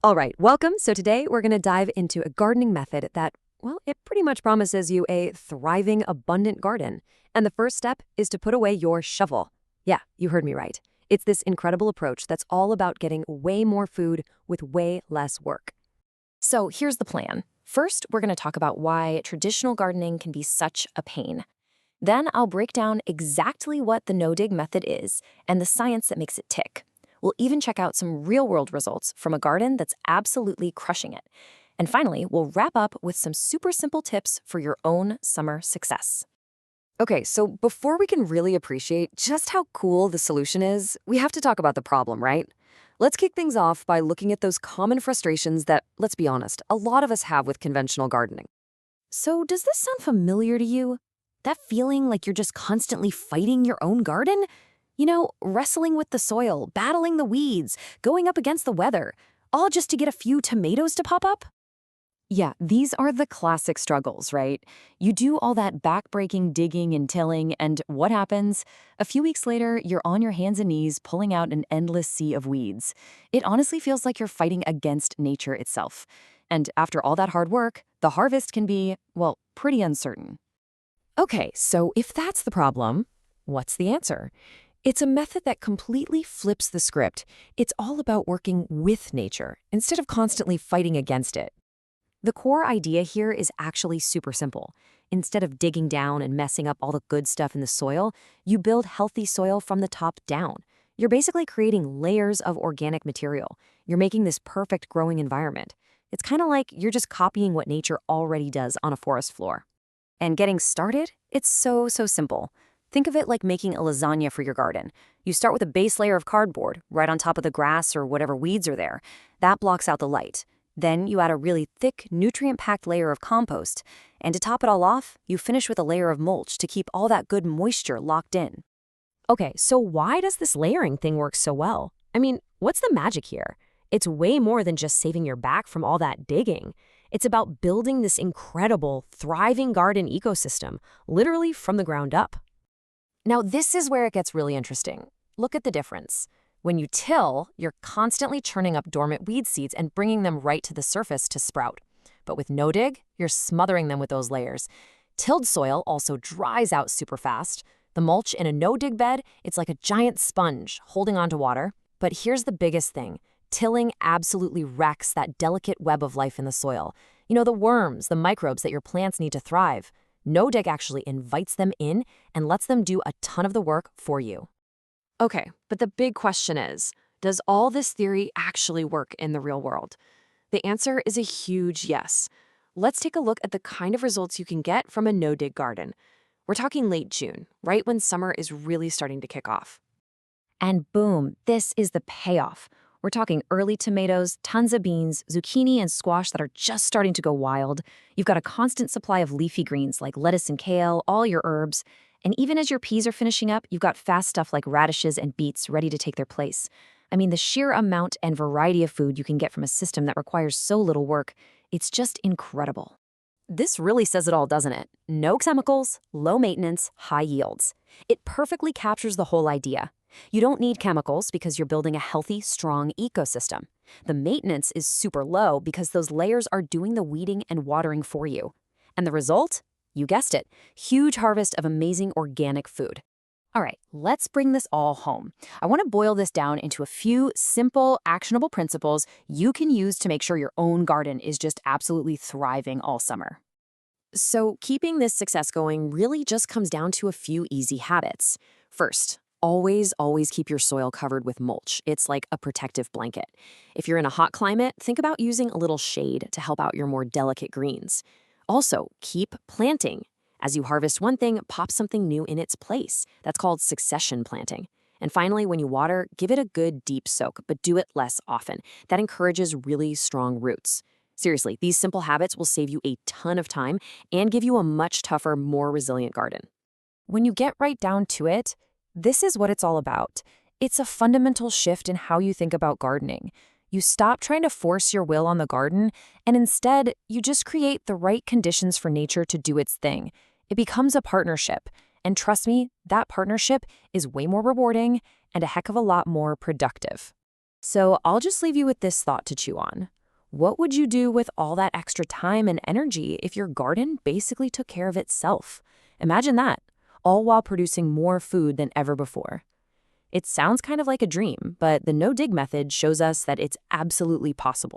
All right, welcome. So today we're going to dive into a gardening method that, well, it pretty much promises you a thriving, abundant garden. And the first step is to put away your shovel. Yeah, you heard me right. It's this incredible approach that's all about getting way more food with way less work. So here's the plan. First, we're going to talk about why traditional gardening can be such a pain. Then I'll break down exactly what the no-dig method is and the science that makes it tick. We'll even check out some real-world results from a garden that's absolutely crushing it. And finally, we'll wrap up with some super simple tips for your own summer success. Okay, so before we can really appreciate just how cool the solution is, we have to talk about the problem, right? Let's kick things off by looking at those common frustrations that, let's be honest, a lot of us have with conventional gardening. So does this sound familiar to you? That feeling like you're just constantly fighting your own garden? You know, wrestling with the soil, battling the weeds, going up against the weather, all just to get a few tomatoes to pop up? Yeah, these are the classic struggles, right? You do all that backbreaking digging and tilling, and what happens? A few weeks later, you're on your hands and knees pulling out an endless sea of weeds. It honestly feels like you're fighting against nature itself. And after all that hard work, the harvest can be, well, pretty uncertain. Okay, so if that's the problem, what's the answer? It's a method that completely flips the script. It's all about working with nature instead of constantly fighting against it. The core idea here is actually super simple. Instead of digging down and messing up all the good stuff in the soil, you build healthy soil from the top down. You're basically creating layers of organic material. You're making this perfect growing environment. It's kind of like you're just copying what nature already does on a forest floor. And getting started, it's so simple. Think of it like making a lasagna for your garden. You start with a base layer of cardboard right on top of the grass or whatever weeds are there. That blocks out the light. Then you add a really thick, nutrient-packed layer of compost. And to top it all off, you finish with a layer of mulch to keep all that good moisture locked in. Okay, so why does this layering thing work so well? I mean, what's the magic here? It's way more than just saving your back from all that digging. It's about building this incredible, thriving garden ecosystem, literally from the ground up. Now, this is where it gets really interesting. Look at the difference. When you till, you're constantly churning up dormant weed seeds and bringing them right to the surface to sprout. But with no-dig, you're smothering them with those layers. Tilled soil also dries out super fast. The mulch in a no-dig bed, it's like a giant sponge holding onto water. But here's the biggest thing. Tilling absolutely wrecks that delicate web of life in the soil. You know, the worms, the microbes that your plants need to thrive. No-dig actually invites them in and lets them do a ton of the work for you. Okay, but the big question is, does all this theory actually work in the real world? The answer is a huge yes. Let's take a look at the kind of results you can get from a no-dig garden. We're talking late June, right when summer is really starting to kick off. And boom, this is the payoff. We're talking early tomatoes, tons of beans, zucchini and squash that are just starting to go wild. You've got a constant supply of leafy greens like lettuce and kale, all your herbs. And even as your peas are finishing up, you've got fast stuff like radishes and beets ready to take their place. I mean, the sheer amount and variety of food you can get from a system that requires so little work, it's just incredible. This really says it all, doesn't it? No chemicals, low maintenance, high yields. It perfectly captures the whole idea. You don't need chemicals because you're building a healthy, strong ecosystem. The maintenance is super low because those layers are doing the weeding and watering for you. And the result? You guessed it, huge harvest of amazing organic food. All right, let's bring this all home. I want to boil this down into a few simple, actionable principles you can use to make sure your own garden is just absolutely thriving all summer. So keeping this success going really just comes down to a few easy habits. First, always keep your soil covered with mulch. It's like a protective blanket. If you're in a hot climate, think about using a little shade to help out your more delicate greens. Also, keep planting. As you harvest one thing, pop something new in its place. That's called succession planting. And finally, when you water, give it a good deep soak, but do it less often. That encourages really strong roots. Seriously, these simple habits will save you a ton of time and give you a much tougher, more resilient garden. When you get right down to it, this is what it's all about. It's a fundamental shift in how you think about gardening. You stop trying to force your will on the garden, and instead, you just create the right conditions for nature to do its thing. It becomes a partnership, and trust me, that partnership is way more rewarding and a heck of a lot more productive. So I'll just leave you with this thought to chew on. What would you do with all that extra time and energy if your garden basically took care of itself? Imagine that, all while producing more food than ever before. It sounds kind of like a dream, but the no-dig method shows us that it's absolutely possible.